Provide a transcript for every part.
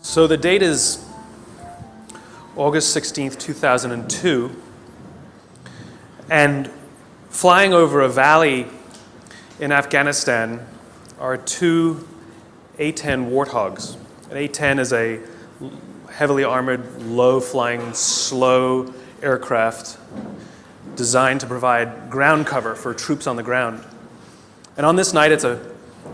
So the date is August 16th, 2002, and flying over a valley in Afghanistan are two A-10 Warthogs. An A-10 is a heavily armored, low-flying, slow aircraft designed to provide ground cover for troops on the ground. And on this night, it's a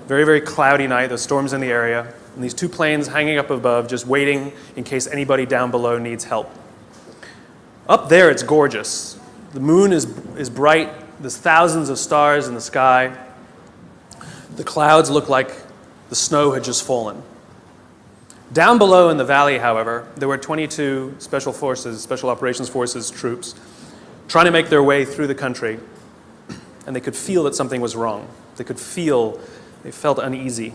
very, very cloudy night. There's storms in the area. And these two planes hanging up above, just waiting in case anybody down below needs help. Up there, it's gorgeous. The moon is bright. There's thousands of stars in the sky. The clouds look like the snow had just fallen. Down below in the valley, however, there were 22 Special Operations Forces troops trying to make their way through the country, and they could feel that something was wrong. They felt uneasy.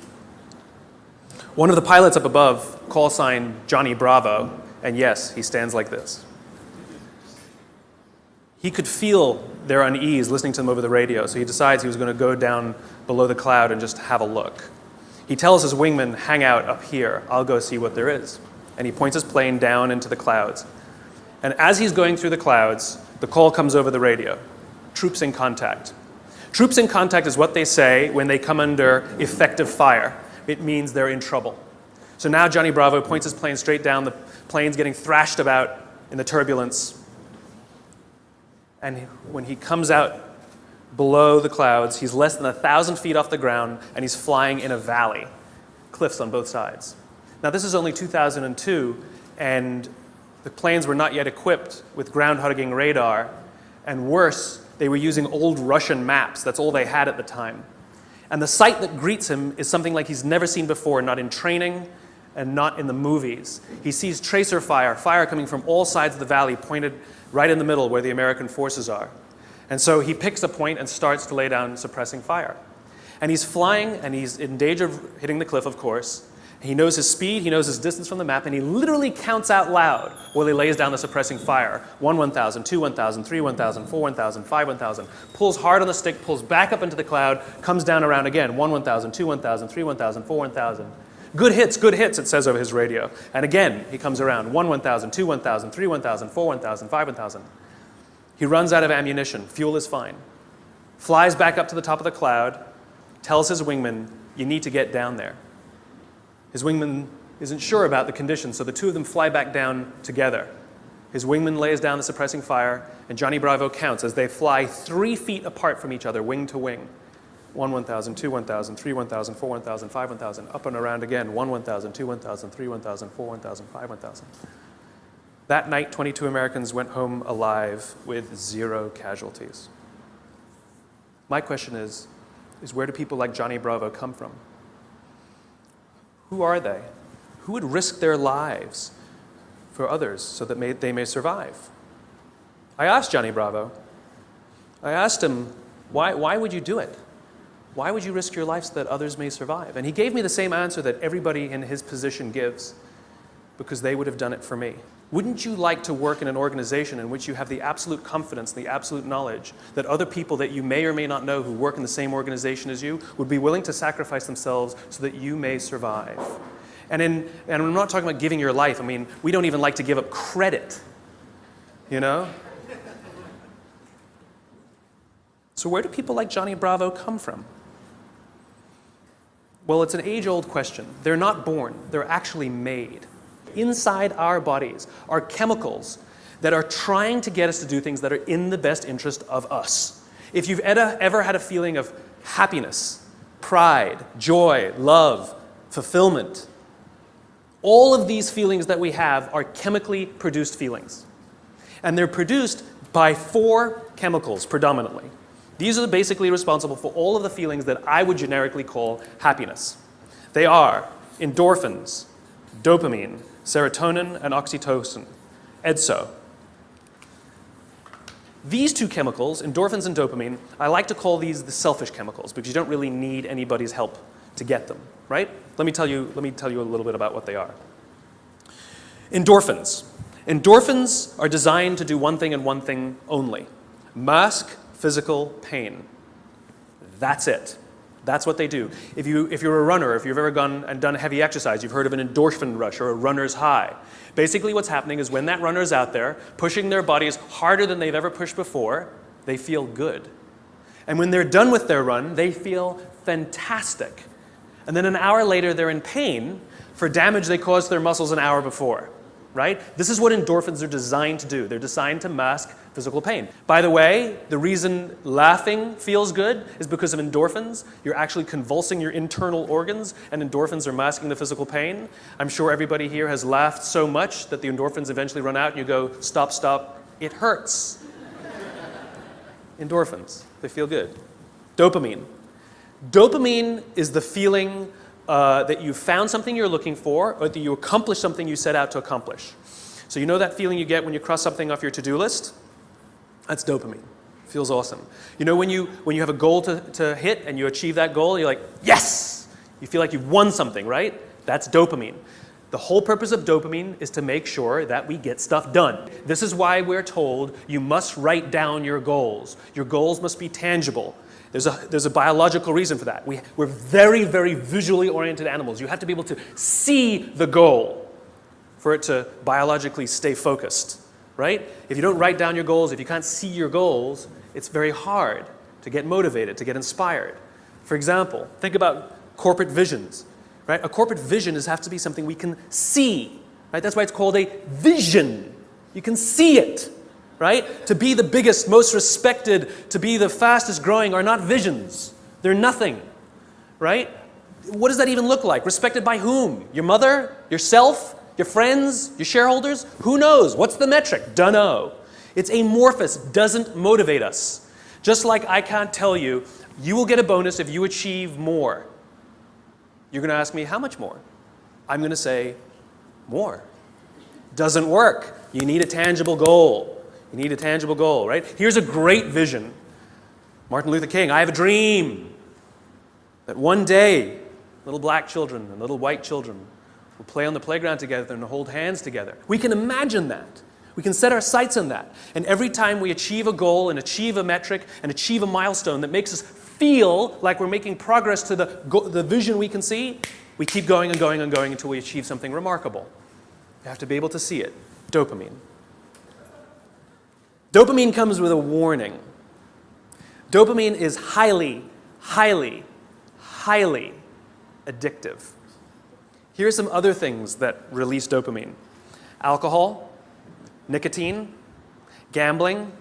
One of the pilots up above, call sign Johnny Bravo, and yes, he stands like this. He could feel their unease listening to them over the radio, so he decides he was going to go down below the cloud and just have a look. He tells his wingman, hang out up here, I'll go see what there is. And he points his plane down into the clouds. And as he's going through the clouds, the call comes over the radio. Troops in contact. Troops in contact is what they say when they come under effective fire. It means they're in trouble. So now Johnny Bravo points his plane straight down. The plane's getting thrashed about in the turbulence. And when he comes out below the clouds, he's less than 1,000 feet off the ground, and he's flying in a valley, cliffs on both sides. Now, this is only 2002, and the planes were not yet equipped with ground-hugging radar, and worse, they were using old Russian maps. That's all they had at the time. And the sight that greets him is something like he's never seen before, not in training and not in the movies. He sees tracer fire coming from all sides of the valley, pointed right in the middle where the American forces are. And so he picks a point and starts to lay down suppressing fire. And he's flying, and he's in danger of hitting the cliff, of course. He knows his speed, he knows his distance from the map, and he literally counts out loud while he lays down the suppressing fire. 1, 1,000, 2, 1,000, 3, 1,000, 4, 1,000, 5, 1,000. Pulls hard on the stick, pulls back up into the cloud, comes down around again. 1, 1,000, 2, 1,000, 3, 1,000, 4, 1,000. Good hits, it says over his radio. And again, he comes around. 1, 1,000, 2, 1,000, 3, 1,000, 4, 1,000, 5, 1,000. He runs out of ammunition. Fuel is fine. Flies back up to the top of the cloud, tells his wingman, you need to get down there. His wingman isn't sure about the conditions, so the two of them fly back down together. His wingman lays down the suppressing fire, and Johnny Bravo counts as they fly 3 feet apart from each other, wing to wing. 1, 1,000, 2, 1,000, 3, 1,000, 4, 1,000, 5, 1,000, up and around again. 1, 1,000, 2, 1,000, 3, 1,000, 4, 1,000, 5, 1,000. That night, 22 Americans went home alive with 0 casualties. My question is where do people like Johnny Bravo come from? Who are they? Who would risk their lives for others so that they may survive? I asked Johnny Bravo. I asked him, why would you do it? Why would you risk your life so that others may survive? And he gave me the same answer that everybody in his position gives, because they would have done it for me. Wouldn't you like to work in an organization in which you have the absolute confidence, the absolute knowledge that other people that you may or may not know who work in the same organization as you would be willing to sacrifice themselves so that you may survive? And I'm not talking about giving your life. I mean, we don't even like to give up credit, you know? So where do people like Johnny Bravo come from? Well, it's an age-old question. They're not born. They're actually made. Inside our bodies are chemicals that are trying to get us to do things that are in the best interest of us. If you've ever had a feeling of happiness, pride, joy, love, fulfillment, all of these feelings that we have are chemically produced feelings. And they're produced by 4 chemicals predominantly. These are basically responsible for all of the feelings that I would generically call happiness. They are endorphins, dopamine, serotonin, and oxytocin, EDSO. These 2 chemicals, endorphins and dopamine, I like to call these the selfish chemicals because you don't really need anybody's help to get them, right? Let me tell you a little bit about what they are. Endorphins. Endorphins are designed to do one thing and one thing only: mask physical pain. That's it. That's what they do. If you're a runner, if you've ever gone and done heavy exercise, you've heard of an endorphin rush or a runner's high. Basically what's happening is when that runner's out there pushing their bodies harder than they've ever pushed before, they feel good. And when they're done with their run, they feel fantastic. And then an hour later, they're in pain for damage they caused their muscles an hour before. Right? This is what endorphins are designed to do. They're designed to mask physical pain. By the way, the reason laughing feels good is because of endorphins. You're actually convulsing your internal organs, and endorphins are masking the physical pain. I'm sure everybody here has laughed so much that the endorphins eventually run out and you go, stop, stop, it hurts. Endorphins, they feel good. Dopamine. Dopamine is the feeling that you found something you're looking for, or that you accomplished something you set out to accomplish. So you know that feeling you get when you cross something off your to-do list? That's dopamine. Feels awesome. You know when you have a goal to hit and you achieve that goal, you're like, yes! You feel like you've won something, right? That's dopamine. The whole purpose of dopamine is to make sure that we get stuff done. This is why we're told you must write down your goals. Your goals must be tangible. There's a biological reason for that. We're very, very visually oriented animals. You have to be able to see the goal for it to biologically stay focused, right? If you don't write down your goals, if you can't see your goals, it's very hard to get motivated, to get inspired. For example, think about corporate visions, right? A corporate vision has to be something we can see, right? That's why it's called a vision. You can see it. Right? To be the biggest, most respected, to be the fastest growing are not visions. They're nothing. Right? What does that even look like? Respected by whom? Your mother? Yourself? Your friends? Your shareholders? Who knows? What's the metric? Dunno. It's amorphous, doesn't motivate us. Just like I can't tell you, you will get a bonus if you achieve more. You're going to ask me, how much more? I'm going to say, more. Doesn't work. You need a tangible goal. You need a tangible goal, right? Here's a great vision. Martin Luther King, I have a dream that one day little black children and little white children will play on the playground together and hold hands together. We can imagine that. We can set our sights on that. And every time we achieve a goal and achieve a metric and achieve a milestone that makes us feel like we're making progress to the vision we can see, we keep going and going and going until we achieve something remarkable. You have to be able to see it. Dopamine. Dopamine comes with a warning. Dopamine is highly, highly, highly addictive. Here are some other things that release dopamine. Alcohol, nicotine, gambling,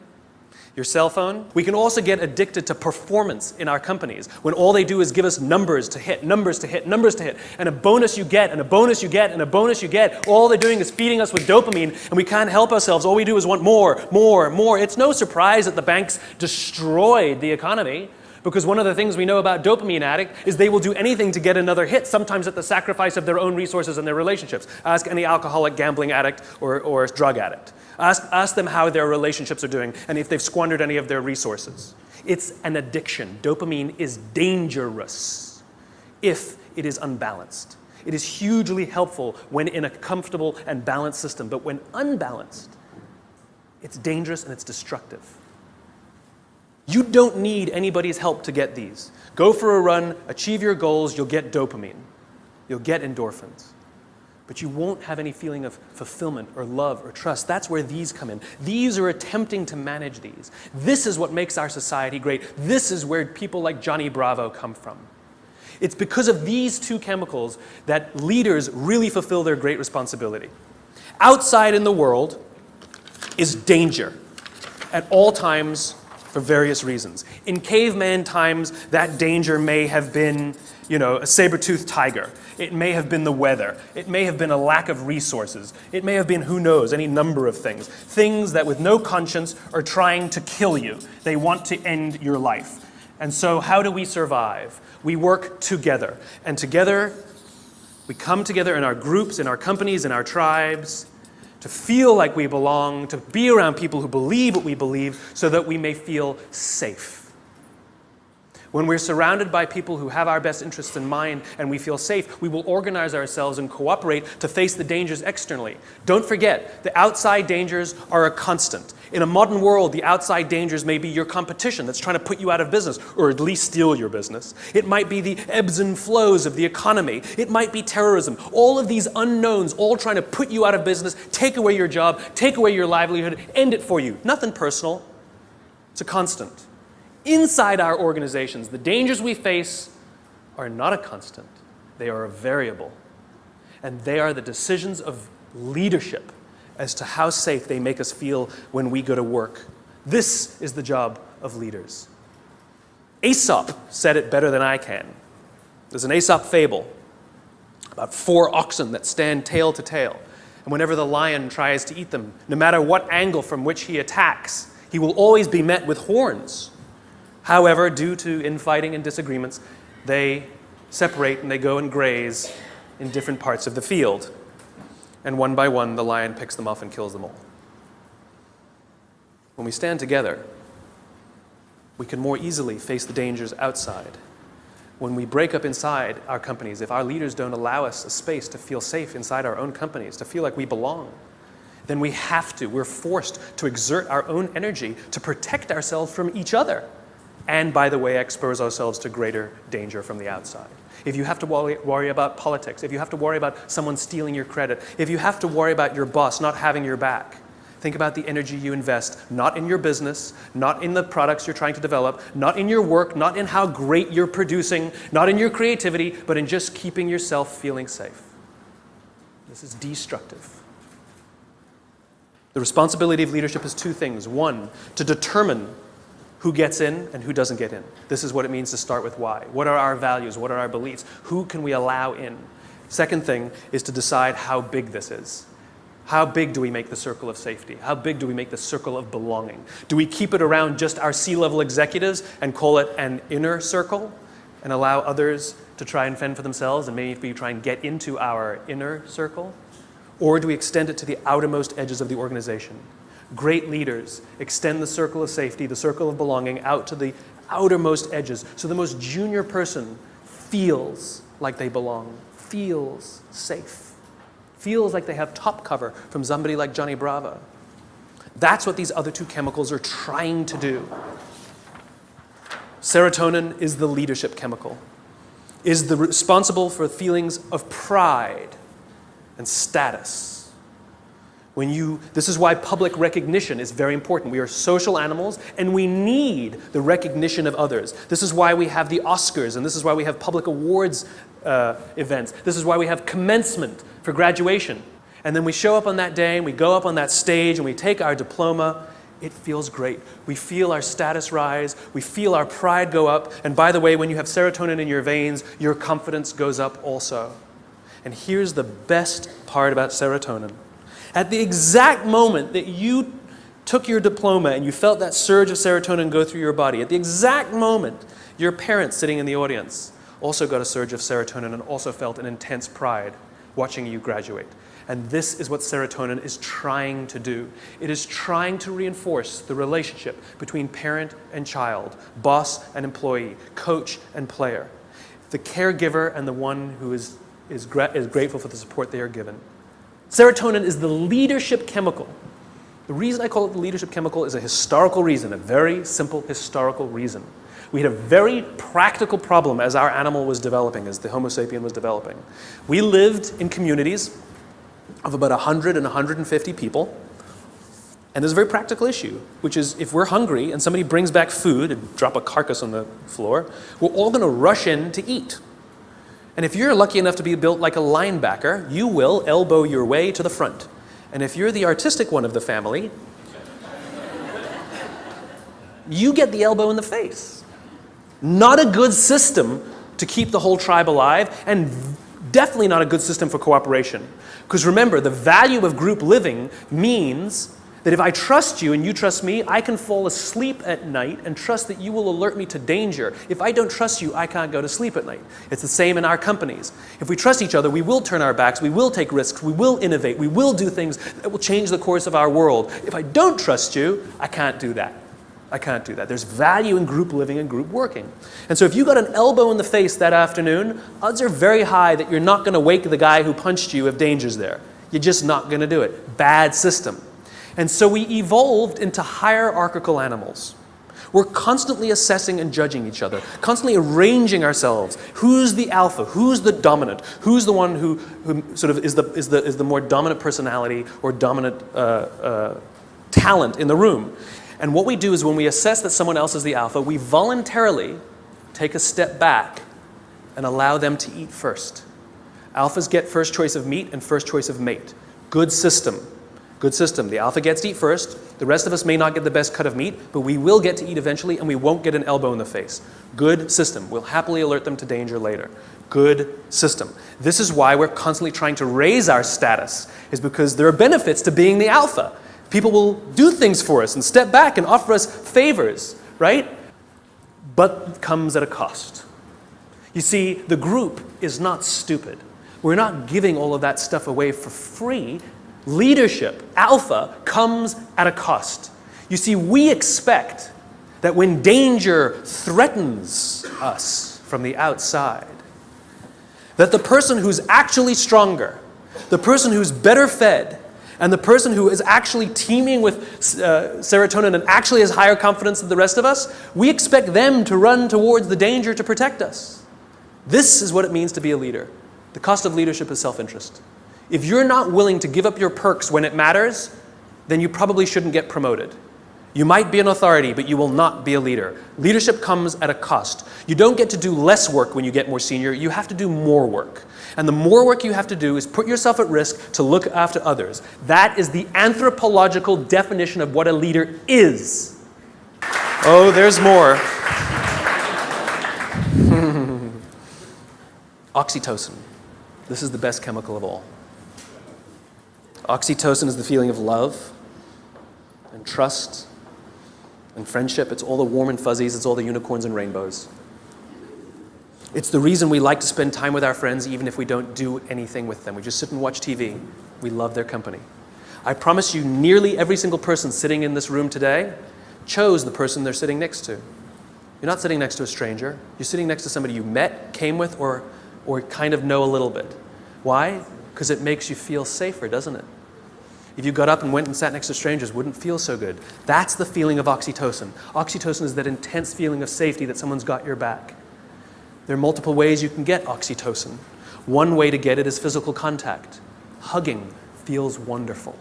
your cell phone. We can also get addicted to performance in our companies when all they do is give us numbers to hit, numbers to hit, numbers to hit, and a bonus you get, and a bonus you get, and a bonus you get. All they're doing is feeding us with dopamine, and we can't help ourselves. All we do is want more, more, more. It's no surprise that the banks destroyed the economy, because one of the things we know about dopamine addict is they will do anything to get another hit, sometimes at the sacrifice of their own resources and their relationships. Ask any alcoholic, gambling addict, or drug addict. Ask them how their relationships are doing and if they've squandered any of their resources. It's an addiction. Dopamine is dangerous if it is unbalanced. It is hugely helpful when in a comfortable and balanced system, but when unbalanced, it's dangerous and it's destructive. You don't need anybody's help to get these. Go for a run, achieve your goals, you'll get dopamine. You'll get endorphins. But you won't have any feeling of fulfillment or love or trust. That's where these come in. These are attempting to manage these. This is what makes our society great. This is where people like Johnny Bravo come from. It's because of these two chemicals that leaders really fulfill their great responsibility. Outside in the world is danger at all times for various reasons. In caveman times, that danger may have been, a saber-toothed tiger. It may have been the weather. It may have been a lack of resources. It may have been, who knows, any number of things. Things that with no conscience are trying to kill you. They want to end your life. And so how do we survive? We work together. And together, we come together in our groups, in our companies, in our tribes, to feel like we belong, to be around people who believe what we believe, so that we may feel safe. When we're surrounded by people who have our best interests in mind and we feel safe, we will organize ourselves and cooperate to face the dangers externally. Don't forget, the outside dangers are a constant. In a modern world, the outside dangers may be your competition that's trying to put you out of business, or at least steal your business. It might be the ebbs and flows of the economy. It might be terrorism. All of these unknowns, all trying to put you out of business, take away your job, take away your livelihood, end it for you. Nothing personal. It's a constant. Inside our organizations, the dangers we face are not a constant. They are a variable. And they are the decisions of leadership as to how safe they make us feel when we go to work. This is the job of leaders. Aesop said it better than I can. There's an Aesop fable about 4 oxen that stand tail to tail. And whenever the lion tries to eat them, no matter what angle from which he attacks, he will always be met with horns. However, due to infighting and disagreements, they separate and they go and graze in different parts of the field. And one by one, the lion picks them off and kills them all. When we stand together, we can more easily face the dangers outside. When we break up inside our companies, if our leaders don't allow us a space to feel safe inside our own companies, to feel like we belong, then we're forced to exert our own energy to protect ourselves from each other. And, by the way, expose ourselves to greater danger from the outside. If you have to worry about politics, if you have to worry about someone stealing your credit, if you have to worry about your boss not having your back, think about the energy you invest, not in your business, not in the products you're trying to develop, not in your work, not in how great you're producing, not in your creativity, but in just keeping yourself feeling safe. This is destructive. The responsibility of leadership is 2 things. 1, to determine who gets in and who doesn't get in. This is what it means to start with why. What are our values? What are our beliefs? Who can we allow in? Second thing is to decide how big this is. How big do we make the circle of safety? How big do we make the circle of belonging? Do we keep it around just our C-level executives and call it an inner circle and allow others to try and fend for themselves and maybe try and get into our inner circle? Or do we extend it to the outermost edges of the organization? Great leaders extend the circle of safety, the circle of belonging, out to the outermost edges. So the most junior person feels like they belong, feels safe, feels like they have top cover from somebody like Johnny Bravo. That's what these other 2 chemicals are trying to do. Serotonin is the leadership chemical, is responsible for feelings of pride and status. This is why public recognition is very important. We are social animals, and we need the recognition of others. This is why we have the Oscars, and this is why we have public awards events. This is why we have commencement for graduation. And then we show up on that day, and we go up on that stage, and we take our diploma. It feels great. We feel our status rise. We feel our pride go up. And by the way, when you have serotonin in your veins, your confidence goes up also. And here's the best part about serotonin. At the exact moment that you took your diploma and you felt that surge of serotonin go through your body, at the exact moment, your parents sitting in the audience also got a surge of serotonin and also felt an intense pride watching you graduate. And this is what serotonin is trying to do. It is trying to reinforce the relationship between parent and child, boss and employee, coach and player, the caregiver and the one who is grateful for the support they are given. Serotonin is the leadership chemical. The reason I call it the leadership chemical is a historical reason, a very simple historical reason. We had a very practical problem as our animal was developing, as the Homo sapien was developing. We lived in communities of about 100 and 150 people, and there's a very practical issue, which is if we're hungry and somebody brings back food and drop a carcass on the floor, we're all going to rush in to eat. And if you're lucky enough to be built like a linebacker, you will elbow your way to the front. And if you're the artistic one of the family, you get the elbow in the face. Not a good system to keep the whole tribe alive, and definitely not a good system for cooperation. Because remember, the value of group living means that if I trust you and you trust me, I can fall asleep at night and trust that you will alert me to danger. If I don't trust you, I can't go to sleep at night. It's the same in our companies. If we trust each other, we will turn our backs, we will take risks, we will innovate, we will do things that will change the course of our world. If I don't trust you, I can't do that. I can't do that. There's value in group living and group working. And so if you got an elbow in the face that afternoon, odds are very high that you're not going to wake the guy who punched you if danger's there. You're just not going to do it. Bad system. And so we evolved into hierarchical animals. We're constantly assessing and judging each other, constantly arranging ourselves. Who's the alpha? Who's the dominant? Who's the one who sort of is the more dominant personality or dominant talent in the room? And what we do is when we assess that someone else is the alpha, we voluntarily take a step back and allow them to eat first. Alphas get first choice of meat and first choice of mate. Good system. Good system. The alpha gets to eat first. The rest of us may not get the best cut of meat, but we will get to eat eventually, and we won't get an elbow in the face. Good system. We'll happily alert them to danger later. Good system. This is why we're constantly trying to raise our status, is because there are benefits to being the alpha. People will do things for us and step back and offer us favors, right? But it comes at a cost. You see, the group is not stupid. We're not giving all of that stuff away for free. Leadership, alpha, comes at a cost. You see, we expect that when danger threatens us from the outside, that the person who's actually stronger, the person who's better fed, and the person who is actually teeming with serotonin and actually has higher confidence than the rest of us, we expect them to run towards the danger to protect us. This is what it means to be a leader. The cost of leadership is self-interest. If you're not willing to give up your perks when it matters, then you probably shouldn't get promoted. You might be an authority, but you will not be a leader. Leadership comes at a cost. You don't get to do less work when you get more senior. You have to do more work. And the more work you have to do is put yourself at risk to look after others. That is the anthropological definition of what a leader is. Oh, there's more. Oxytocin. This is the best chemical of all. Oxytocin is the feeling of love and trust and friendship. It's all the warm and fuzzies. It's all the unicorns and rainbows. It's the reason we like to spend time with our friends even if we don't do anything with them. We just sit and watch TV. We love their company. I promise you, nearly every single person sitting in this room today chose the person they're sitting next to. You're not sitting next to a stranger. You're sitting next to somebody you met, came with, or kind of know a little bit. Why? Because it makes you feel safer, doesn't it? If you got up and went and sat next to strangers, wouldn't feel so good. That's the feeling of oxytocin. Oxytocin is that intense feeling of safety that someone's got your back. There are multiple ways you can get oxytocin. One way to get it is physical contact. Hugging feels wonderful,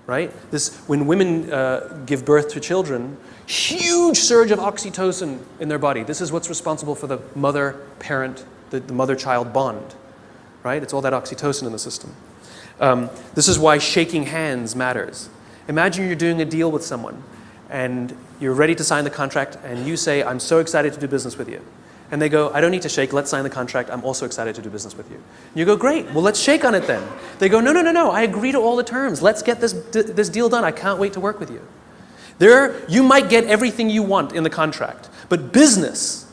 right? When women give birth to children, huge surge of oxytocin in their body. This is what's responsible for the mother-parent, the mother-child bond, right? It's all that oxytocin in the system. This is why shaking hands matters. Imagine you're doing a deal with someone and you're ready to sign the contract and you say, "I'm so excited to do business with you." And they go, "I don't need to shake, let's sign the contract, I'm also excited to do business with you." And you go, "Great, well let's shake on it then." They go, No, I agree to all the terms, let's get this deal done, I can't wait to work with you. You might get everything you want in the contract, but business,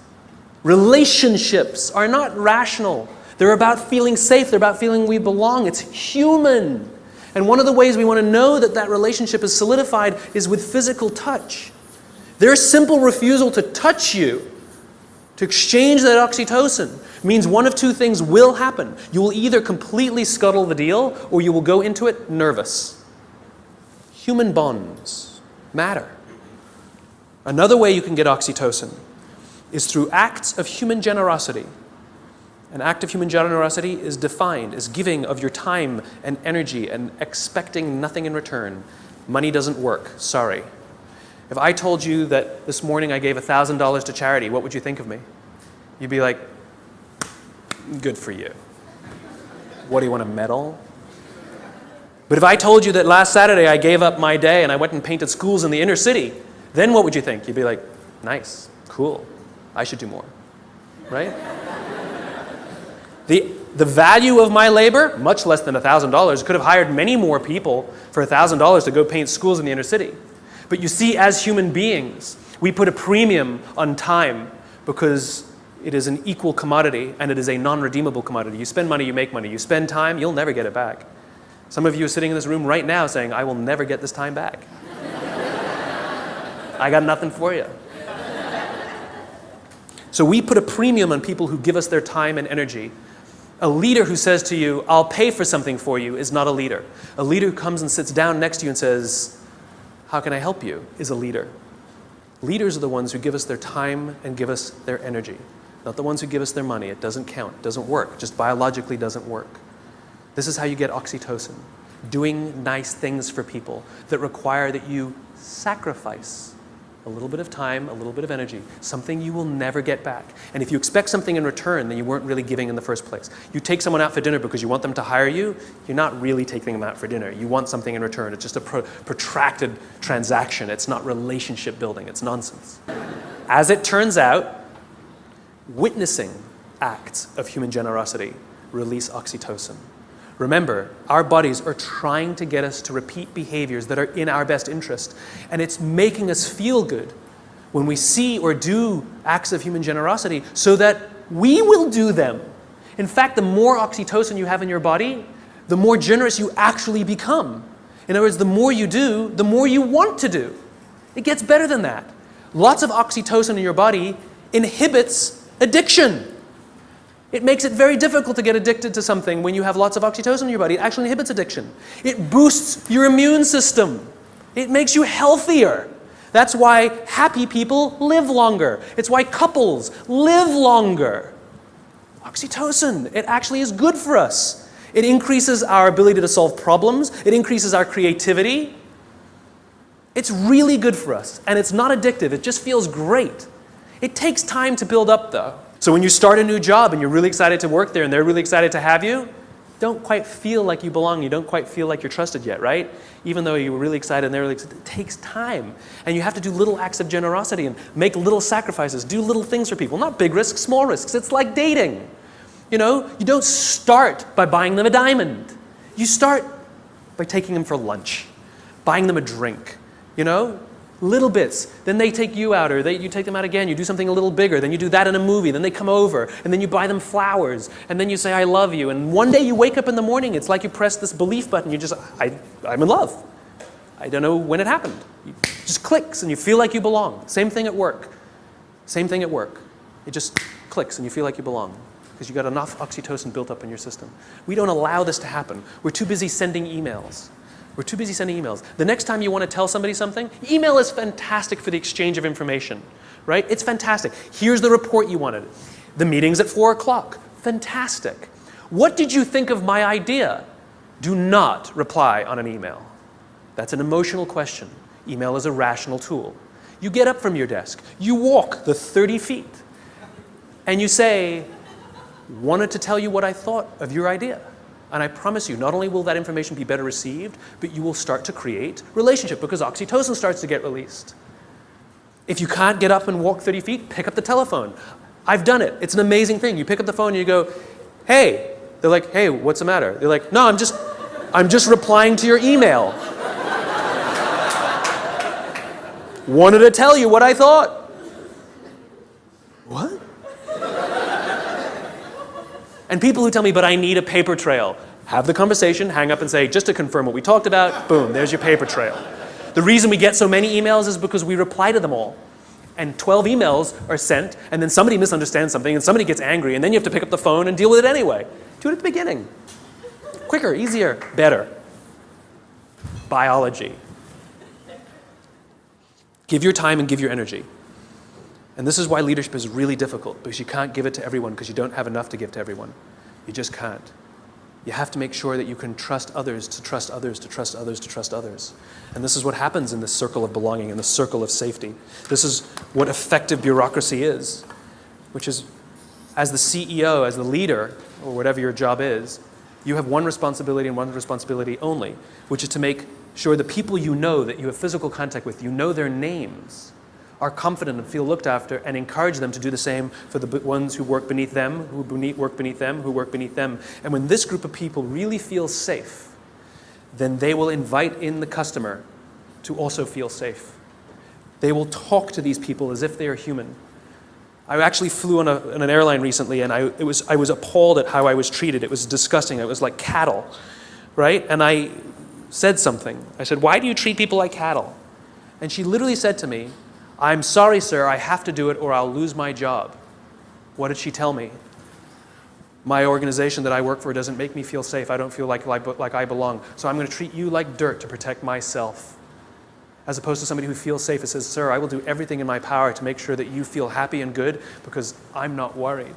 relationships are not rational. They're about feeling safe, they're about feeling we belong, it's human. And one of the ways we want to know that that relationship is solidified is with physical touch. Their simple refusal to touch you, to exchange that oxytocin, means one of two things will happen. You will either completely scuttle the deal, or you will go into it nervous. Human bonds matter. Another way you can get oxytocin is through acts of human generosity. An act of human generosity is defined as giving of your time and energy and expecting nothing in return. Money doesn't work, sorry. If I told you that this morning I gave $1,000 to charity, what would you think of me? You'd be like, good for you. What, do you want a medal? But if I told you that last Saturday I gave up my day and I went and painted schools in the inner city, then what would you think? You'd be like, nice, cool, I should do more, right? The value of my labor, much less than $1,000. Could have hired many more people for $1,000 to go paint schools in the inner city. But you see, as human beings, we put a premium on time because it is an equal commodity and it is a non-redeemable commodity. You spend money, you make money. You spend time, you'll never get it back. Some of you are sitting in this room right now saying, I will never get this time back. I got nothing for you. So we put a premium on people who give us their time and energy. A leader who says to you, I'll pay for something for you, is not a leader. A leader who comes and sits down next to you and says, how can I help you, is a leader. Leaders are the ones who give us their time and give us their energy, not the ones who give us their money. It doesn't count, it doesn't work, it just biologically doesn't work. This is how you get oxytocin, doing nice things for people that require that you sacrifice a little bit of time, a little bit of energy, something you will never get back. And if you expect something in return, then you weren't really giving in the first place. You take someone out for dinner because you want them to hire you, you're not really taking them out for dinner. You want something in return. It's just a protracted transaction. It's not relationship building. It's nonsense. As it turns out, witnessing acts of human generosity release oxytocin. Remember, our bodies are trying to get us to repeat behaviors that are in our best interest. And it's making us feel good when we see or do acts of human generosity so that we will do them. In fact, the more oxytocin you have in your body, the more generous you actually become. In other words, the more you do, the more you want to do. It gets better than that. Lots of oxytocin in your body inhibits addiction. It makes it very difficult to get addicted to something when you have lots of oxytocin in your body. It actually inhibits addiction. It boosts your immune system. It makes you healthier. That's why happy people live longer. It's why couples live longer. Oxytocin, it actually is good for us. It increases our ability to solve problems. It increases our creativity. It's really good for us, and it's not addictive. It just feels great. It takes time to build up, though. So when you start a new job and you're really excited to work there and they're really excited to have you, don't quite feel like you belong. You don't quite feel like you're trusted yet, right? Even though you were really excited and they're really excited. It takes time. And you have to do little acts of generosity and make little sacrifices, do little things for people. Not big risks, small risks. It's like dating. You know, you don't start by buying them a diamond. You start by taking them for lunch, buying them a drink, you know? Little bits. Then they take you out, or you take them out again. You do something a little bigger. Then you do that in a movie. Then they come over, and then you buy them flowers, and then you say, I love you. And one day you wake up in the morning, it's like you press this belief button. You just, I'm in love. I don't know when it happened. It just clicks, and you feel like you belong. Same thing at work. Same thing at work. It just clicks, and you feel like you belong because you got enough oxytocin built up in your system. We don't allow this to happen. We're too busy sending emails. We're too busy sending emails. The next time you want to tell somebody something, email is fantastic for the exchange of information, right? It's fantastic. Here's the report you wanted. The meeting's at 4 o'clock. Fantastic. What did you think of my idea? Do not reply on an email. That's an emotional question. Email is a rational tool. You get up from your desk. You walk the 30 feet. And you say, wanted to tell you what I thought of your idea. And I promise you, not only will that information be better received, but you will start to create relationship because oxytocin starts to get released. If you can't get up and walk 30 feet, pick up the telephone. I've done it. It's an amazing thing. You pick up the phone and you go, hey. They're like, hey, what's the matter? They're like, no, I'm just replying to your email. Wanted to tell you what I thought. What? And people who tell me, but I need a paper trail, have the conversation, hang up and say, just to confirm what we talked about, boom, there's your paper trail. The reason we get so many emails is because we reply to them all. And 12 emails are sent, and then somebody misunderstands something, and somebody gets angry, and then you have to pick up the phone and deal with it anyway. Do it at the beginning. Quicker, easier, better. Biology. Give your time and give your energy. And this is why leadership is really difficult, because you can't give it to everyone because you don't have enough to give to everyone. You just can't. You have to make sure that you can trust others to trust others to trust others to trust others. And this is what happens in this circle of belonging, in the circle of safety. This is what effective bureaucracy is, which is as the CEO, as the leader, or whatever your job is, you have one responsibility and one responsibility only, which is to make sure the people you know that you have physical contact with, you know their names, are confident and feel looked after, and encourage them to do the same for the ones who work beneath them, who work beneath them, who work beneath them. And when this group of people really feel safe, then they will invite in the customer to also feel safe. They will talk to these people as if they are human. I actually flew on an airline recently, and I was appalled at how I was treated. It was disgusting. It was like cattle, right? And I said something. I said, why do you treat people like cattle? And she literally said to me, I'm sorry, sir, I have to do it or I'll lose my job. What did she tell me? My organization that I work for doesn't make me feel safe. I don't feel like I belong. So I'm going to treat you like dirt to protect myself. As opposed to somebody who feels safe and says, sir, I will do everything in my power to make sure that you feel happy and good because I'm not worried.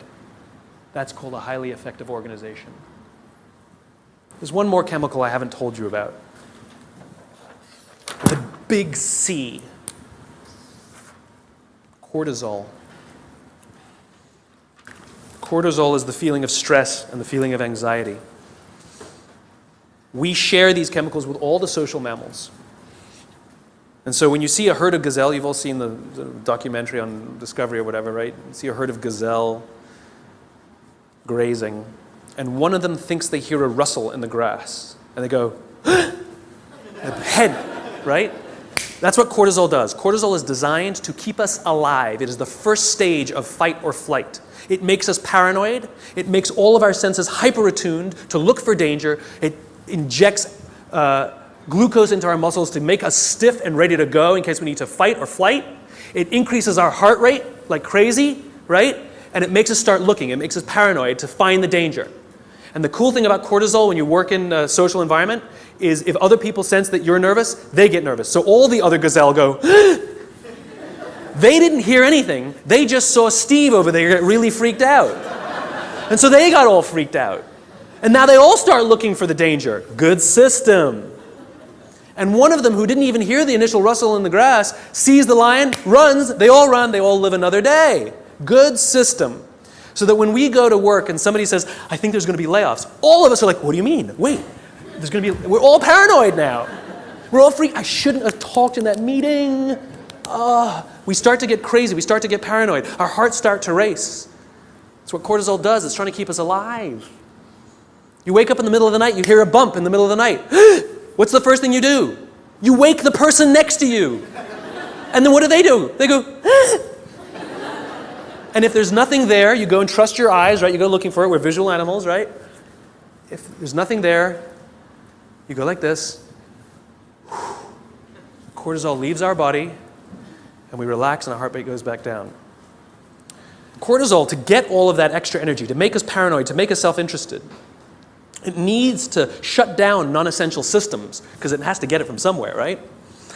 That's called a highly effective organization. There's one more chemical I haven't told you about. The big C. Cortisol. Cortisol is the feeling of stress and the feeling of anxiety. We share these chemicals with all the social mammals. And so when you see a herd of gazelle, you've all seen the documentary on Discovery or whatever, right? You see a herd of gazelle grazing, and one of them thinks they hear a rustle in the grass, and they go, head, right? That's what cortisol does. Cortisol is designed to keep us alive. It is the first stage of fight or flight. It makes us paranoid. It makes all of our senses hyper-attuned to look for danger. It injects glucose into our muscles to make us stiff and ready to go in case we need to fight or flight. It increases our heart rate like crazy, right? And it makes us start looking. It makes us paranoid to find the danger. And the cool thing about cortisol when you work in a social environment is if other people sense that you're nervous, they get nervous. So all the other gazelle go, they didn't hear anything. They just saw Steve over there get really freaked out. And so they got all freaked out. And now they all start looking for the danger. Good system. And one of them, who didn't even hear the initial rustle in the grass, sees the lion, runs, they all run, they all live another day. Good system. So that when we go to work and somebody says, I think there's going to be layoffs, all of us are like, what do you mean? Wait, we're all paranoid now. We're all freaked. I shouldn't have talked in that meeting. We start to get crazy. We start to get paranoid. Our hearts start to race. That's what cortisol does. It's trying to keep us alive. You wake up in the middle of the night, you hear a bump in the middle of the night. What's the first thing you do? You wake the person next to you. And then what do? They go, and if there's nothing there, you go and trust your eyes, right? You go looking for it. We're visual animals, right? If there's nothing there, you go like this. Cortisol leaves our body, and we relax, and our heart rate goes back down. Cortisol, to get all of that extra energy, to make us paranoid, to make us self-interested, it needs to shut down non-essential systems because it has to get it from somewhere, right?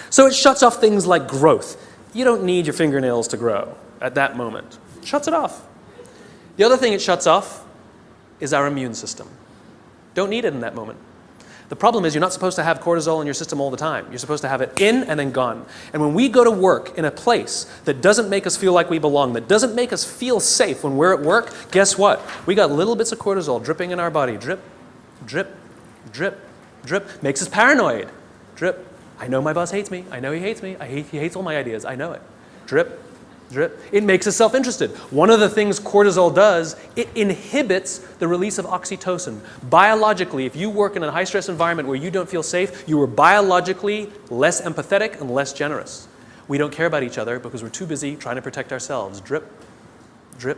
So it shuts off things like growth. You don't need your fingernails to grow at that moment. It shuts it off. The other thing it shuts off is our immune system. Don't need it in that moment. The problem is you're not supposed to have cortisol in your system all the time. You're supposed to have it in and then gone. And when we go to work in a place that doesn't make us feel like we belong, that doesn't make us feel safe when we're at work, guess what? We got little bits of cortisol dripping in our body. Drip, drip, drip, drip. Makes us paranoid. Drip. I know my boss hates me. I know he hates me. He hates all my ideas. I know it. Drip, drip. It makes us self-interested. One of the things cortisol does, it inhibits the release of oxytocin. Biologically, if you work in a high-stress environment where you don't feel safe, you are biologically less empathetic and less generous. We don't care about each other because we're too busy trying to protect ourselves. Drip, drip,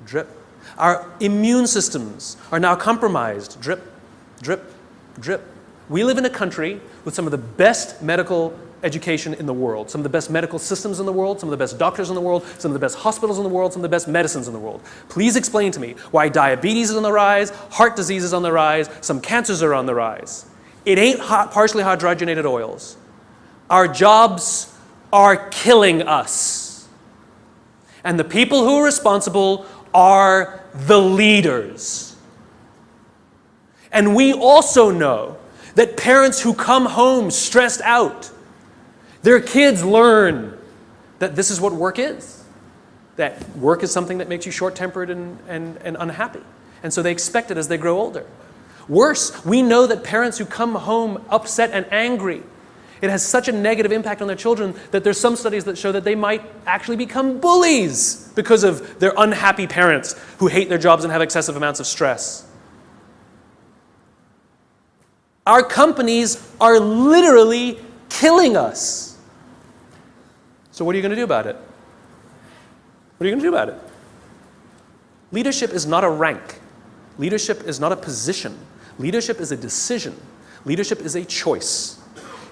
drip. Our immune systems are now compromised. Drip, drip, drip. We live in a country with some of the best medical education in the world, some of the best medical systems in the world, some of the best doctors in the world, some of the best hospitals in the world, some of the best medicines in the world. Please explain to me why diabetes is on the rise, heart disease is on the rise, some cancers are on the rise. It ain't partially hydrogenated oils. Our jobs are killing us. And the people who are responsible are the leaders. And we also know that parents who come home stressed out, their kids learn that this is what work is. That work is something that makes you short-tempered and unhappy. And so they expect it as they grow older. Worse, we know that parents who come home upset and angry, it has such a negative impact on their children that there's some studies that show that they might actually become bullies because of their unhappy parents who hate their jobs and have excessive amounts of stress. Our companies are literally killing us. So what are you going to do about it? What are you going to do about it? Leadership is not a rank. Leadership is not a position. Leadership is a decision. Leadership is a choice.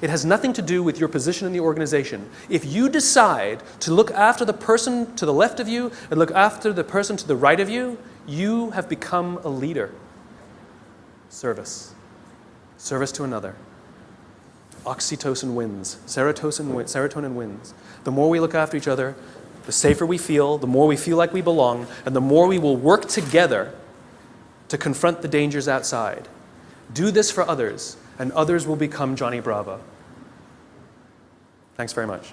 It has nothing to do with your position in the organization. If you decide to look after the person to the left of you and look after the person to the right of you, you have become a leader. Service. Service to another. Oxytocin wins. Serotonin wins. The more we look after each other, the safer we feel, the more we feel like we belong, and the more we will work together to confront the dangers outside. Do this for others, and others will become Johnny Bravo. Thanks very much.